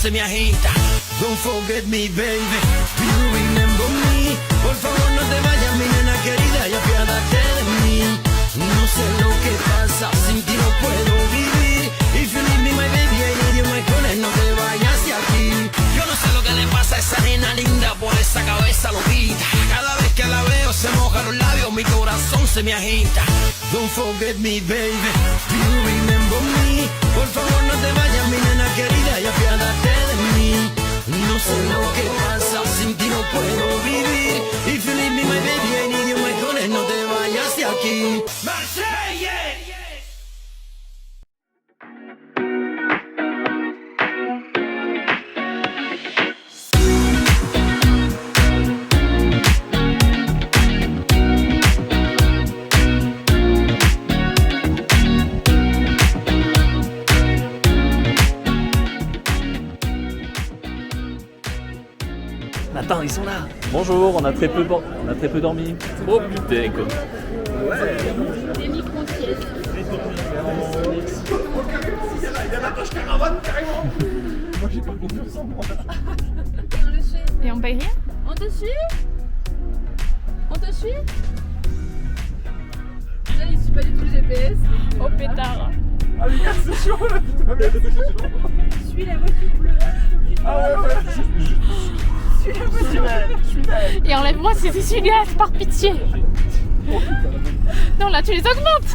se me agita. Don't forget me, baby, do you remember me? Por favor no te vayas, mi nena querida, y apiádate de mí. No sé lo que pasa, sin ti no puedo vivir. If you leave me, my baby, I need you, my honey, no te vayas de aquí. Yo no sé lo que le pasa a esa nena linda, por esa cabeza loquita. Cada vez que la veo se moja los labios, mi corazón se me agita. Don't forget me, baby, do you remember me? Por favor no te vayas, mi nena querida, y apiádate de mí. No sé lo que pasa, sin ti no puedo vivir. If you leave me, my baby, I need you, my honey, no te vayas de aquí. Marsella! Attends, ils sont là. Bonjour, on a très peu dormi. Oh putain quoi. Des micro-siestes. Moi j'ai pas confiance en moi. On le suit. Et on paye rien? On te suit? On te suit? Là, il suit pas du tout le GPS. Oh pétard. Ah les gars c'est chaud là, putain. Suis la voiture bleue. Ah ouais. Je suis là. Et enlève-moi ces essuie-glaces par pitié. Non là tu les augmentes.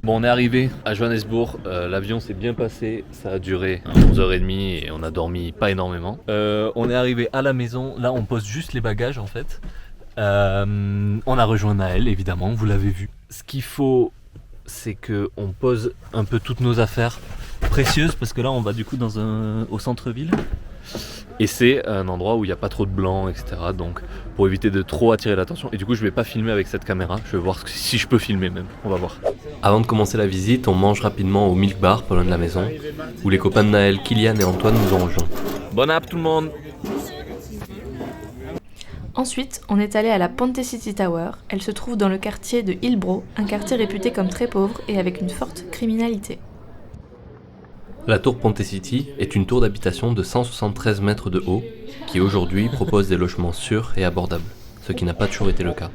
Bon, on est arrivé à Johannesburg, l'avion s'est bien passé, ça a duré 11h30 et on a dormi pas énormément. On est arrivé à la maison, là on pose juste les bagages en fait. On a rejoint Naël évidemment, vous l'avez vu. Ce qu'il faut, c'est qu'on pose un peu toutes nos affaires précieuses parce que là on va du coup au centre-ville. Et c'est un endroit où il n'y a pas trop de blancs, etc. Donc pour éviter de trop attirer l'attention. Et du coup je vais pas filmer avec cette caméra, je vais voir si je peux filmer même, on va voir. Avant de commencer la visite, on mange rapidement au Milk Bar, pas loin de la maison, où les copains de Naël, Kylian et Antoine nous ont rejoints. Bon app tout le monde! Ensuite, on est allé à la Ponte City Tower. Elle se trouve dans le quartier de Hillbrow, un quartier réputé comme très pauvre et avec une forte criminalité. La tour Ponte City est une tour d'habitation de 173 mètres de haut qui aujourd'hui propose des logements sûrs et abordables, ce qui n'a pas toujours été le cas.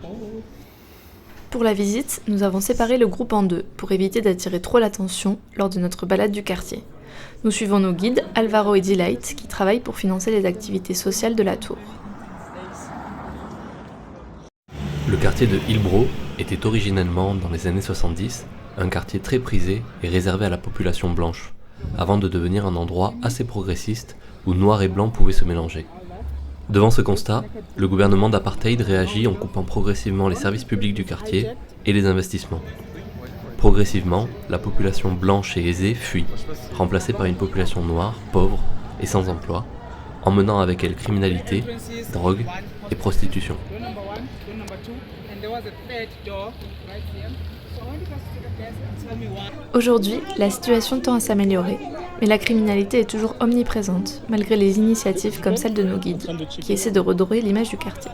Pour la visite, nous avons séparé le groupe en deux pour éviter d'attirer trop l'attention lors de notre balade du quartier. Nous suivons nos guides, Alvaro et Delight, qui travaillent pour financer les activités sociales de la tour. Le quartier de Hillbrow était originellement, dans les années 70, un quartier très prisé et réservé à la population blanche, avant de devenir un endroit assez progressiste où noir et blanc pouvaient se mélanger. Devant ce constat, le gouvernement d'apartheid réagit en coupant progressivement les services publics du quartier et les investissements. Progressivement, la population blanche et aisée fuit, remplacée par une population noire, pauvre et sans emploi, emmenant avec elle criminalité, drogue et prostitution. Aujourd'hui, la situation tend à s'améliorer, mais la criminalité est toujours omniprésente, malgré les initiatives comme celle de nos guides, qui essaient de redorer l'image du quartier.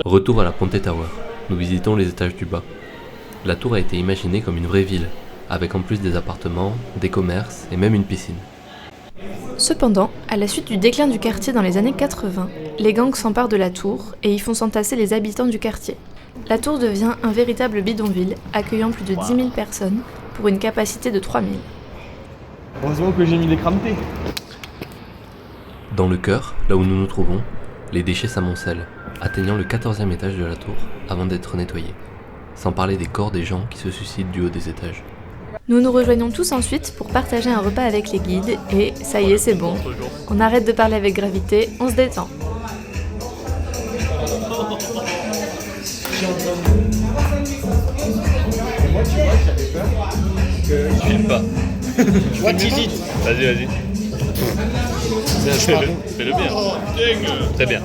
Retour à la Ponte Tower. Nous visitons les étages du bas. La tour a été imaginée comme une vraie ville, avec en plus des appartements, des commerces et même une piscine. Cependant, à la suite du déclin du quartier dans les années 80, les gangs s'emparent de la tour et y font s'entasser les habitants du quartier. La tour devient un véritable bidonville, accueillant plus de 10 000 personnes pour une capacité de 3 000. Heureusement que j'ai mis les crampés. Dans le cœur, là où nous nous trouvons, les déchets s'amoncellent, atteignant le 14e étage de la tour avant d'être nettoyés. Sans parler des corps des gens qui se suicident du haut des étages. Nous nous rejoignons tous ensuite pour partager un repas avec les guides et ça y est, c'est bon. On arrête de parler avec gravité, on se détend. Je filme pas. What is it? Vas-y. Fais-le bien. Très bien.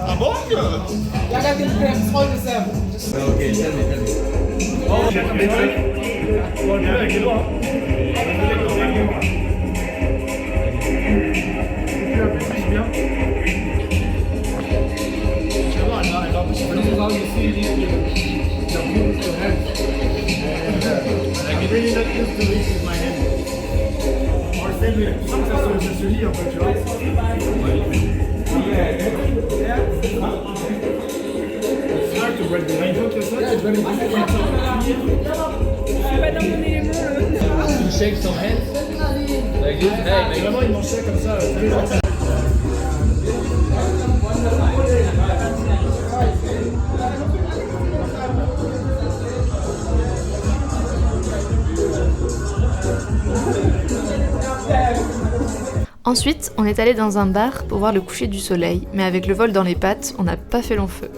Ensuite, on est allé dans un bar pour voir le coucher du soleil, mais avec le vol dans les pattes, on n'a pas fait long feu.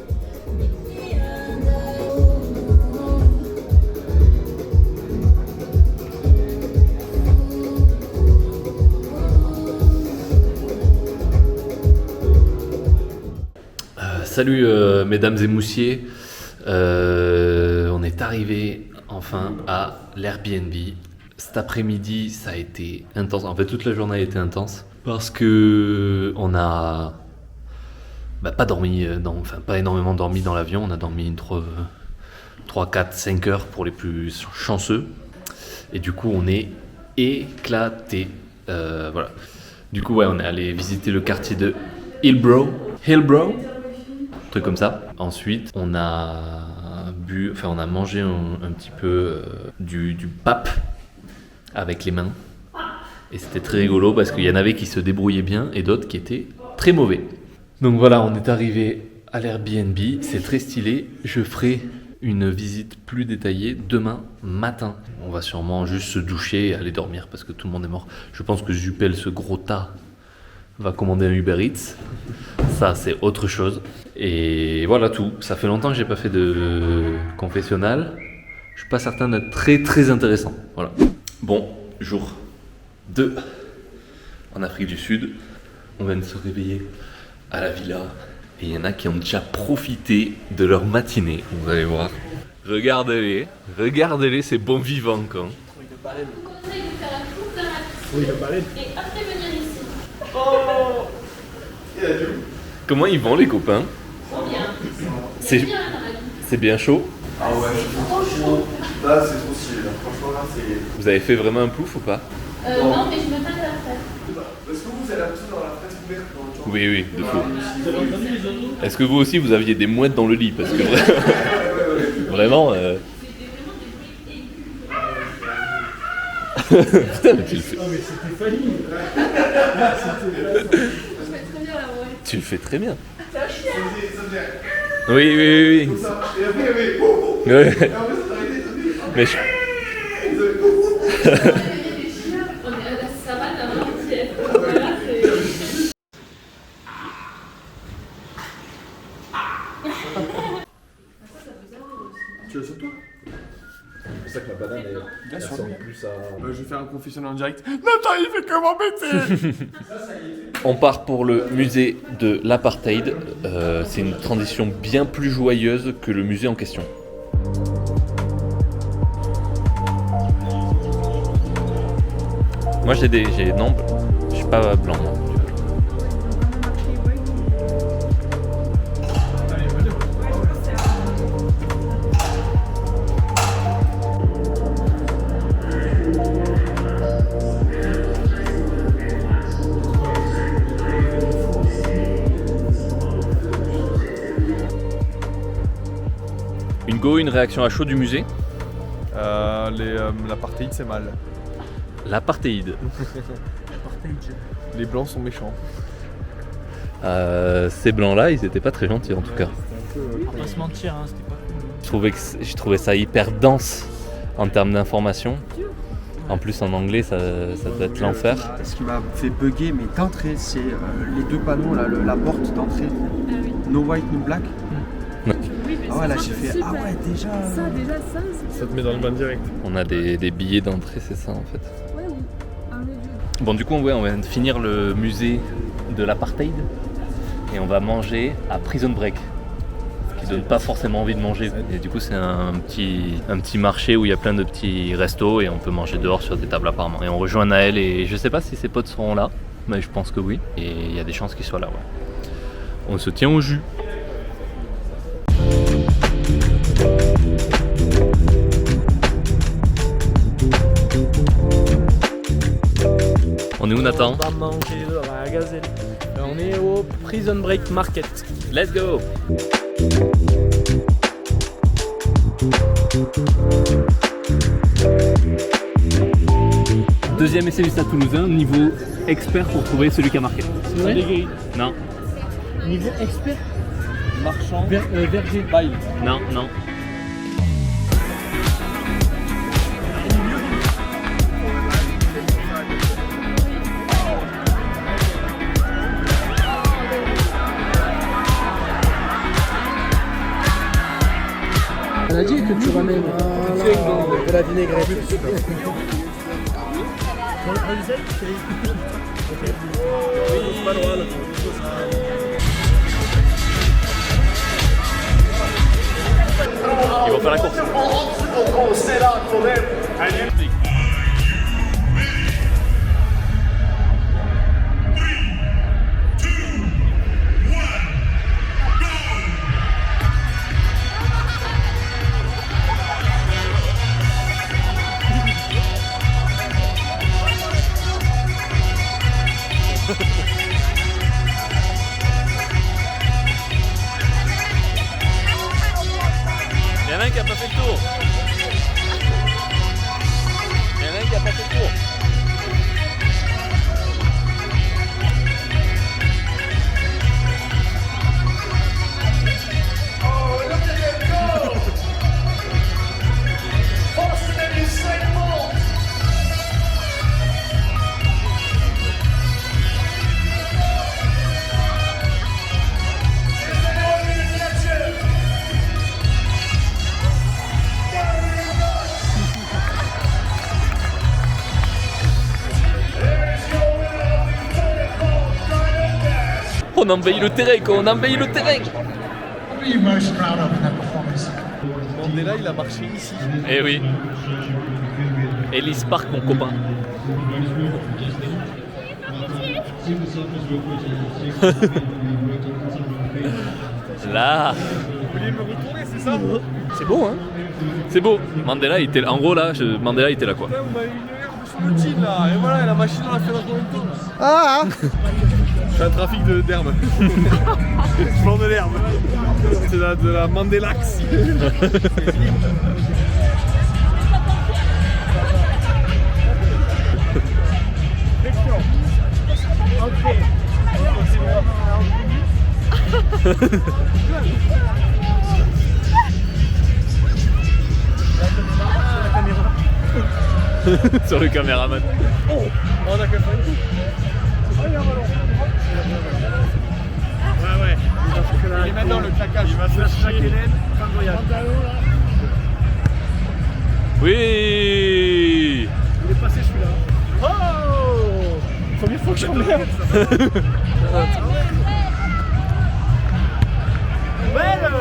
Salut mesdames et moussiers, on est arrivé enfin à l'Airbnb. Cet après-midi ça a été intense, en fait toute la journée a été intense parce que on a pas dormi, pas énormément dormi dans l'avion, on a dormi 3, 4, 5 heures pour les plus chanceux et du coup on est éclaté, voilà. Du coup ouais, on est allé visiter le quartier de Hillbrow, truc comme ça. Ensuite, on a mangé un petit peu du pape avec les mains. Et c'était très rigolo parce qu'il y en avait qui se débrouillaient bien et d'autres qui étaient très mauvais. Donc voilà, on est arrivé à l'Airbnb, c'est très stylé. Je ferai une visite plus détaillée demain matin. On va sûrement juste se doucher et aller dormir parce que tout le monde est mort. Je pense que Zupel, ce gros tas, va commander un Uber Eats. Ça, c'est autre chose. Et voilà tout. Ça fait longtemps que j'ai pas fait de confessionnal. Je suis pas certain d'être très très intéressant. Voilà. Bon, jour 2 en Afrique du Sud. On vient de se réveiller à la villa. Et il y en a qui ont déjà profité de leur matinée. Vous allez voir. Regardez-les, ces bons vivants quoi. Et après venir ici. Comment ils vont les copains? Trop bien. C'est bien chaud. Ah ouais, Trop chaud. là c'est trop stylé, là. Franchement là c'est... Vous avez fait vraiment un plouf ou pas? Non, mais je me tape à la fête. Est-ce que vous avez l'habitude dans la fête ouverte dans le temps? Oui, de fou. Est-ce que vous aussi vous aviez des mouettes dans le lit? Parce que vraiment... Putain, mais tu le fais. Non mais c'était Fanny. Tu le fais très bien. Ça devient... Oui. Comme ça. Et après, Ouais. Et après ça t'arrêtait, ça devient... Mais On est à la savane avant-hier. Voilà, c'est... Tu veux sur toi? C'est pour ça que la banane Bien sûr. ressemble plus à... Je vais faire un confessionnal en direct. Nathan il fait que m'embêter. on part pour le musée de l'apartheid. C'est une transition bien plus joyeuse que le musée en question. Moi non, je suis pas blanc moi. Une réaction à chaud du musée? L'apartheid c'est mal. L'apartheid. Les blancs sont méchants. Ces blancs-là, ils étaient pas très gentils en tout cas. On va pas se mentir, hein, c'était pas cool. Je trouvais ça hyper dense en termes d'information. En plus en anglais, ça doit être l'enfer. Ce qui m'a fait bugger, mais d'entrée, c'est les deux panneaux, là, la porte d'entrée. No white, no black. Ah ouais, là j'ai fait, ah ouais, déjà. Ça te met dans le bain direct. On a des billets d'entrée, c'est ça en fait. Ouais, oui. Un des deux. Bon, du coup, on vient de finir le musée de l'apartheid et on va manger à Prison Break. Ce qui donne pas forcément envie de manger. Et du coup c'est un petit marché où il y a plein de petits restos et on peut manger dehors sur des tables apparemment. Et on rejoint Naël et je sais pas si ses potes seront là, mais je pense que oui. Et il y a des chances qu'ils soient là, ouais. On se tient au jus. On est où Nathan? On va manger de la gazelle. On est au Prison Break Market. Let's go! Deuxième essai du Stade Toulousain, niveau expert pour trouver celui qui a marqué. C'est vrai? Non, Niveau expert. Marchand. Verger. Bail. non, non. On a dit que tu ramènes de la vinaigrette. Ils vont faire la course. Il y en a un qui a pas fait le tour. Il y en a un qui a pas fait le tour. On envahit le terrain, quoi, on envahit le terrain. Mandela, il a marché ici. Eh oui. Ellis Park, mon copain. Là. Vous vouliez me retourner, c'est ça? C'est beau, hein? C'est beau. Mandela, il était en gros là, Mandela, il était là quoi. Putain, vous m'avez une herbe sous le jean là. Et voilà, la machine, on l'a fait dans combien de temps là? Ah Je fais un trafic d'herbe. Je vends de l'herbe. C'est de la Mandelax. Sur le caméraman. Oh, on a qu'à faire une coupe. Ah, il y a un ballon. Ouais. Il est maintenant le claquage. Il va se chier. Fin de voyage. Oui. Il est passé celui-là. Oh, première fois que j'en merde. Belle.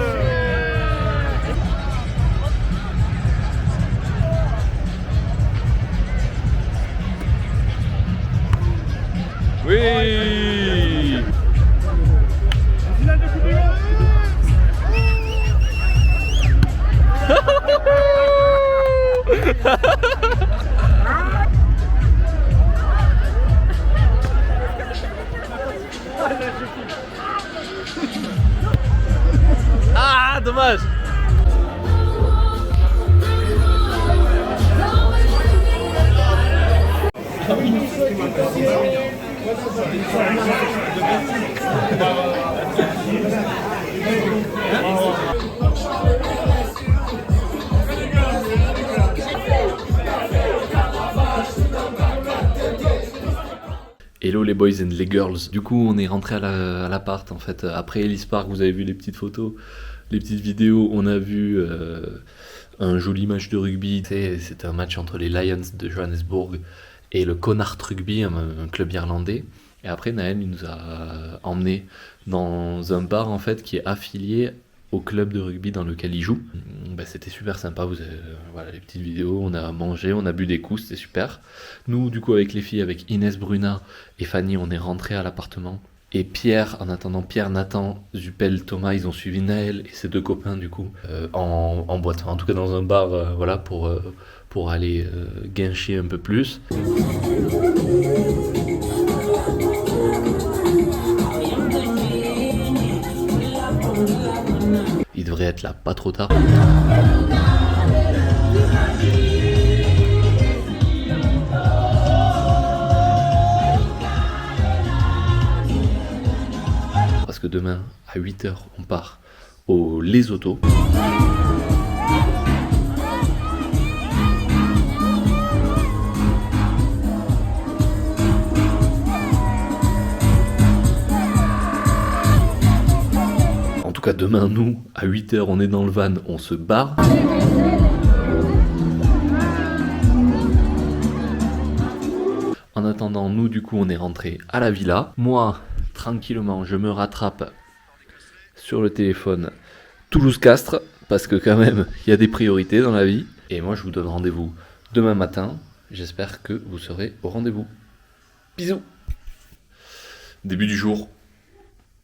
Oui. Finale de Coupe du Monde. Ah, dommage. Hello les boys and les girls. Du coup on est rentré à l'appart en fait. Après Ellis Park, vous avez vu les petites photos, les petites vidéos. On a vu un joli match de rugby. C'était un match entre les Lions de Johannesburg et le Connacht Rugby, un club irlandais. Et après, Naël il nous a emmenés dans un bar en fait qui est affilié au club de rugby dans lequel il joue. Bah, c'était super sympa, vous avez, voilà, les petites vidéos, on a mangé, on a bu des coups, c'était super. Nous, du coup, avec les filles, avec Inès Bruna et Fanny, on est rentrés à l'appartement. Et Pierre, en attendant Pierre, Nathan, Zupel, Thomas, ils ont suivi Naël et ses deux copains, du coup, en boîte, en tout cas dans un bar, voilà, pour aller guincher un peu plus. Il devrait être là, pas trop tard. Parce que demain, à 8h, on part au Lesotho. En tout cas, demain, nous, à 8h, on est dans le van, on se barre. En attendant, nous, du coup, on est rentré à la villa. Moi, tranquillement, je me rattrape sur le téléphone Toulouse-Castres, parce que quand même, il y a des priorités dans la vie. Et moi, je vous donne rendez-vous demain matin. J'espère que vous serez au rendez-vous. Bisous. Début du jour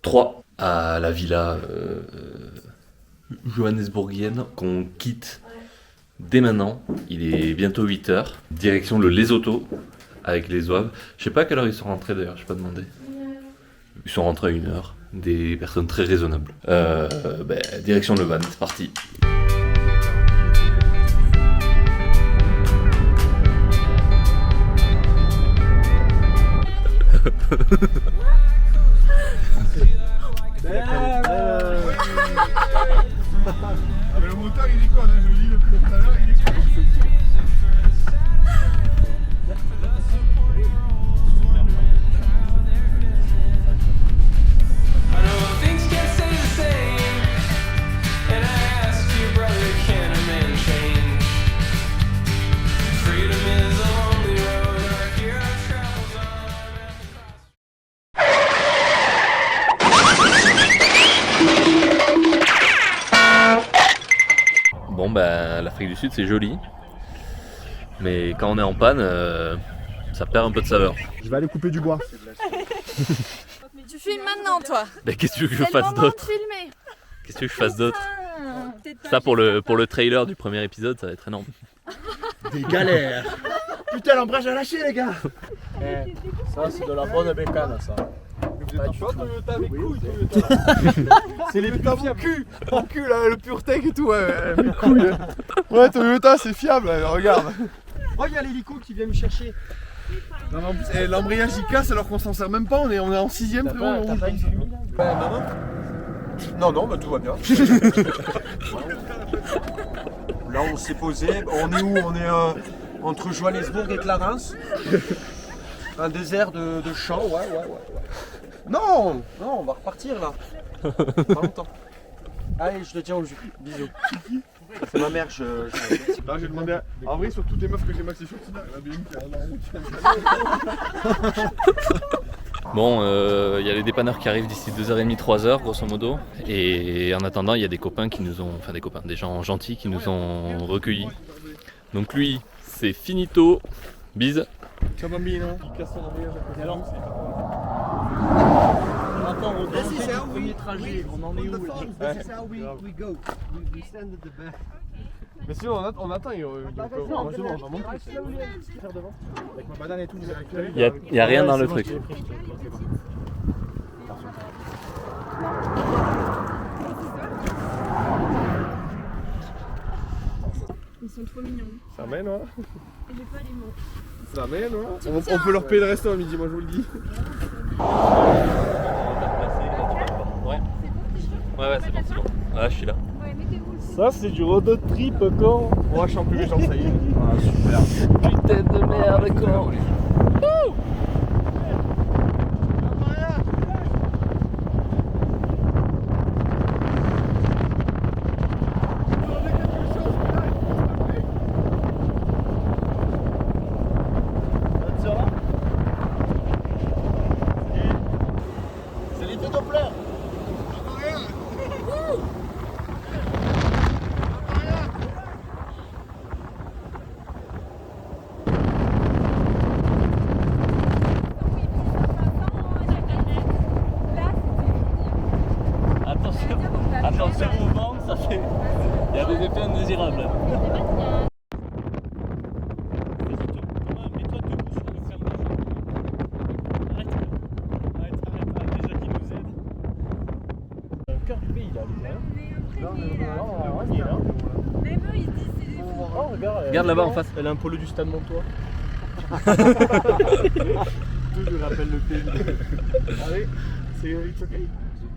3 à la villa johannesburgienne qu'on quitte dès maintenant. Il est bientôt 8h. Direction le Lesotho avec les zouaves. Je sais pas à quelle heure ils sont rentrés d'ailleurs, je n'ai pas demandé. Ils sont rentrés à 1h. Des personnes très raisonnables. Direction le van, c'est parti. Ah mais le moteur il est quoi, je vous dis depuis tout à l'heure, il est quoi. Bon bah l'Afrique du Sud c'est joli, mais quand on est en panne, ça perd un peu de saveur. Je vais aller couper du bois. Mais tu filmes maintenant, toi. Mais qu'est-ce que tu veux que je fasse d'autre? Qu'est-ce que tu veux que je fasse d'autre? Ça pour le trailer du premier épisode, ça va être énorme. Des galères. Putain, l'embrayage a lâché, les gars. Ça, c'est de la bonne bécane, ça. Vous êtes en choix, Toyota avec couilles, Toyota. C'est les Toyota mon cul là, le PureTech et tout, mes couilles. Ouais, Toyota c'est fiable, regarde. Oh, il y a l'hélico qui vient me chercher. Non, mais en plus, l'embrayage il casse alors qu'on s'en sert même pas, on est en 6ème, frérot. T'as pas une fumée là? Maman? Non, non, bah tout va bien. Là, on s'est posé. On est où? On est entre Johannesburg et Clarence. Un désert de champs, ouais. Non, on va repartir là. Pas longtemps. Allez, je te tiens au jus. Bisous. C'est ma mère, Là, j'ai demandé à... En vrai, sur toutes les meufs que j'ai maxé sur Tinder, il y en avait une qui a un Bon, il y a les dépanneurs qui arrivent d'ici 2h30, 3h grosso modo. Et en attendant, il y a des copains qui nous ont... Enfin des copains, des gens gentils qui nous ont recueillis. Donc lui, c'est finito. Bise. Ciao bambino. Il casse son embrayage à côté. Alors, attends, on doit faire le premier trajet. On en est où là? Mais sinon, on attend. Moi, c'est bon, on va monter. Avec ma banane et tout, vous avez récupéré. Il y a rien dans le truc. Ils sont trop mignons. Ça mène, ouais. J'ai pas les mots. Ça mène, ouais. On peut leur payer le resto à midi, moi je vous le dis. Ouais, c'est bon. Ah, je suis là. Ça, c'est du road trip, quand? Moi, je suis en plus méchant, ça y est. Ah, super. Putain de merde, quoi. Regarde là-bas en face. Elle a un polo du stade Montois. Tout je rappelle le pays. Allez, c'est It's okay.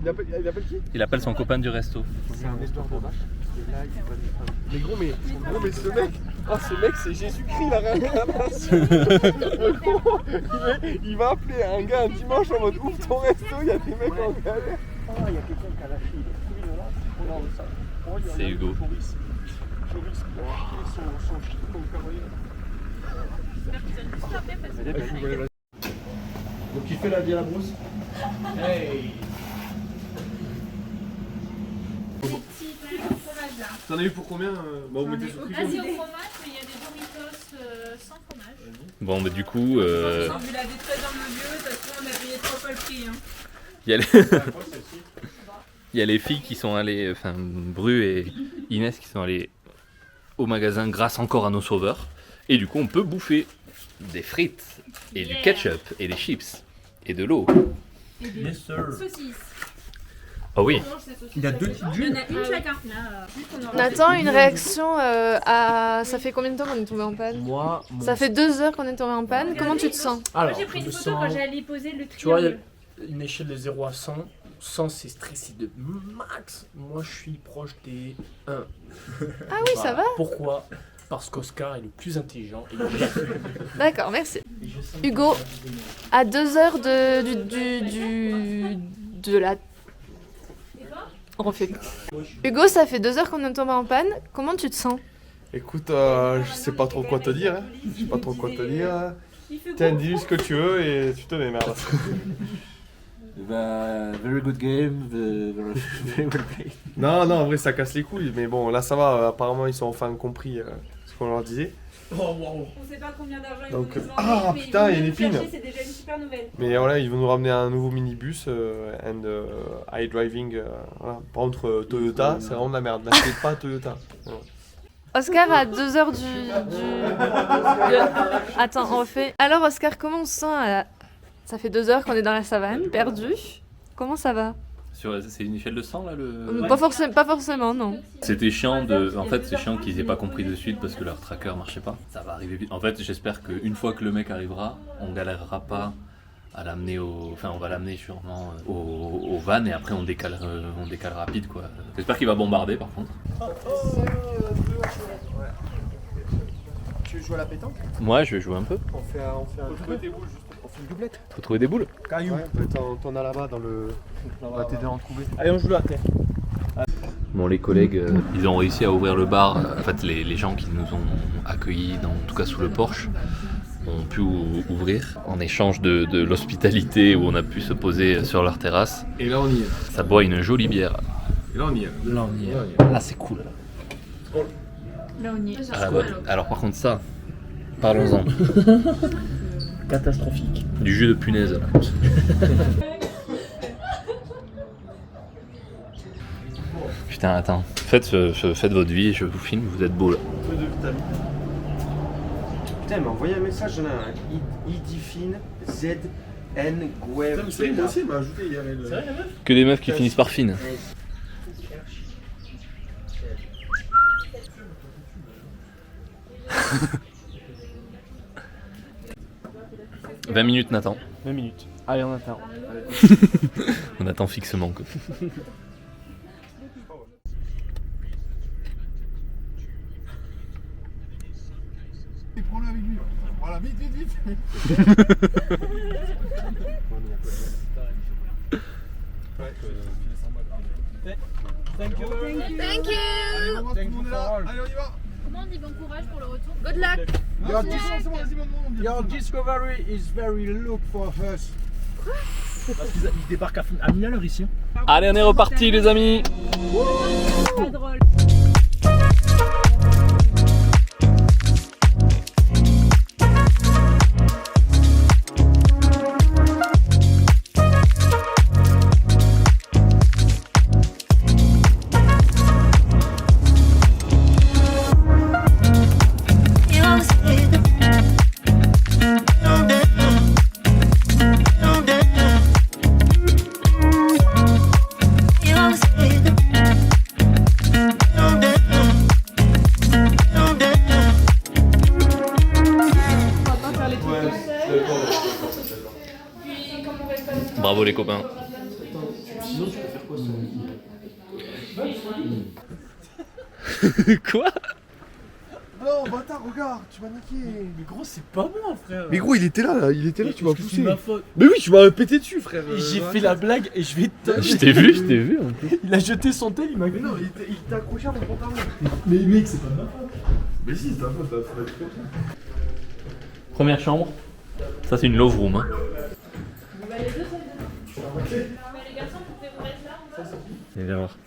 Il appelle qui? Il appelle son copain du resto. C'est un histoire de vache. Mais gros, mais ce mec, c'est Jésus-Christ la réincarnation. Il va appeler un gars un dimanche en mode ouvre ton resto, il y a des mecs en galère. Ah, il y a quelqu'un qui a lâché des fruits là. C'est Hugo. Joris qui a son chien au carré. Donc il fait la vie à la brousse. Hey. T'en as eu pour combien? Bon, vous mettez sous prix. Vas-y au fromage, mais il y a des Doritos sans fromage. Bon, bah du coup. Vous l'avez très dans le lieu, de toute façon on a payé 3 fois le prix. Hein. Il y a les filles qui sont allées, enfin Bru et Inès qui sont allées au magasin grâce encore à nos sauveurs. Et du coup, on peut bouffer des frites et du ketchup et des chips et de l'eau. Et des saucisses. Oh oui. Il y a 2 petites Il y en a une chacun. Nathan, une réaction à... Ça fait combien de temps qu'on est tombé en panne? Moi, Ça fait 2 heures qu'on est tombé en panne. Comment tu te sens? alors, J'ai pris je une me photo quand sens... j'ai allé poser le Tu vois, il y a triangle. une échelle de 0 à 100. 100, c'est stressé de max. Moi, je suis proche des 1. Ah oui, ça va. Pourquoi? Parce qu'Oscar est le plus intelligent. Et D'accord, merci. Hugo, à 2 heures de la... On refait. Hugo, ça fait 2 heures qu'on est tombé en panne. Comment tu te sens? Écoute, je sais pas trop quoi te dire. Hein. Je sais pas trop quoi te dire. Tiens, dis ce que tu veux et tu te démerdes. Very good game, very well played. Non, en vrai, ça casse les couilles. Mais bon, là, ça va. Apparemment, ils sont enfin compris ce qu'on leur disait. On sait pas combien d'argent ils vont Donc, nous demander, ah, mais putain, ils il y a vont une nous épine. chercher, c'est déjà une super nouvelle. Mais voilà, ils vont nous ramener un nouveau minibus and iDriving. Voilà. Par contre, Toyota, c'est vraiment de la merde. N'achetez pas Toyota. Voilà. Oscar, à 2 heures Attends, on refait. Alors, Oscar, comment on se sent Ça fait 2 heures qu'on est dans la savane, perdu. Comment ça va? C'est une échelle de 100 là le. Pas forcément, non. C'était chiant en fait c'est chiant qu'ils aient pas compris de suite parce que leur tracker marchait pas. Ça va arriver vite. En fait j'espère qu'une fois que le mec arrivera, on galérera pas à l'amener enfin on va l'amener sûrement au van et après on décale rapide quoi. J'espère qu'il va bombarder par contre. Tu joues à la pétanque? Moi je vais jouer un peu. On fait un une doublette. Faut trouver des boules. Caillou. Ouais, t'en as là-bas dans le... On va t'aider à en trouver. Allez, on joue là à terre. Bon les collègues, ils ont réussi à ouvrir le bar. En fait les gens qui nous ont accueillis, en tout cas sous le porche, ont pu ouvrir en échange de l'hospitalité où on a pu se poser sur leur terrasse. Et là on y est. Ça boit une jolie bière. Et là on y est. Là, on y est. Là, c'est cool. Là on y est. Alors par contre ça, parlons-en. Catastrophique. Du jus de punaise là. Putain attends, faites votre vie et je vous filme, vous êtes beaux là. Putain, il m'a envoyé un message, j'en ai un. Idifine ZN Guevara. Moi aussi il m'a ajouté hier. Que des meufs qui finissent par fine. 20 minutes Nathan. 20 minutes. Allez, on attend. On attend fixement quoi. Prends-le avec lui. Voilà, vite. Thank you. Allez, on y va. Comment on dit bon courage pour le retour? Good luck. Your discovery is very look for us. Parce qu'ils débarquent à 1000 à l'heure ici. Allez on est reparti les amis. Pas drôle. Bravo les copains. Sinon, tu peux faire quoi Quoi? Non, bâtard, regarde, tu m'as niqué. Mais gros, c'est pas moi, frère. Mais gros, il était là, tu m'as Est-ce que poussé. c'est ma faute? Mais oui, tu m'as pété dessus, frère. Et j'ai fait la blague et je vais te. Je t'ai vu en plus. Il a jeté son tel, il m'a. Mais non, il t'a accroché à mon pantalon. Mais mec, c'est pas de ma faute. Mais si, c'est ta faute, t'as fait comme ça. Première chambre. Ça c'est une love room. Hein. Bah, les deux, ça mais les garçons, vous pouvez vous mettre là, on va. Viens voir.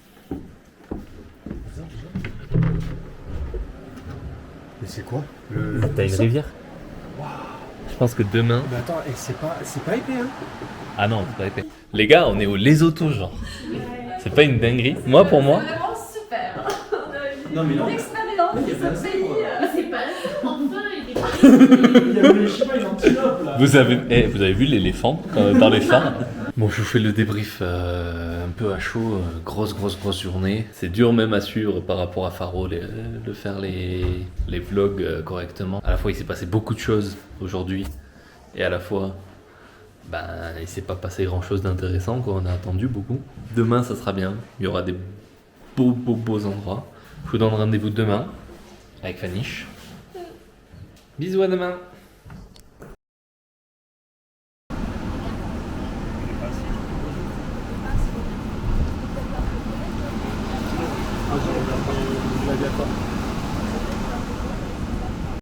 Mais c'est quoi T'as une rivière. Je pense que demain. Mais attends, c'est pas épais, hein. Ah non, c'est pas épais. Les gars, on est au Lesotho, genre. C'est pas une dinguerie. Moi, pour moi. Vraiment super. Non, mais non. Expérience, ce pays. C'est pas enfin, il est pas. Il y avait, je sais pas, une antilope là. Vous avez vu l'éléphant dans les phares? Bon, je vous fais le débrief un peu à chaud. Grosse journée. C'est dur même à suivre par rapport à Faro de faire les vlogs correctement. À la fois, il s'est passé beaucoup de choses aujourd'hui. Et à la fois, il s'est pas passé grand chose d'intéressant, quoi. On a attendu beaucoup. Demain, ça sera bien. Il y aura des beaux endroits. Je vous donne rendez-vous demain avec Faniche. Bisous à demain.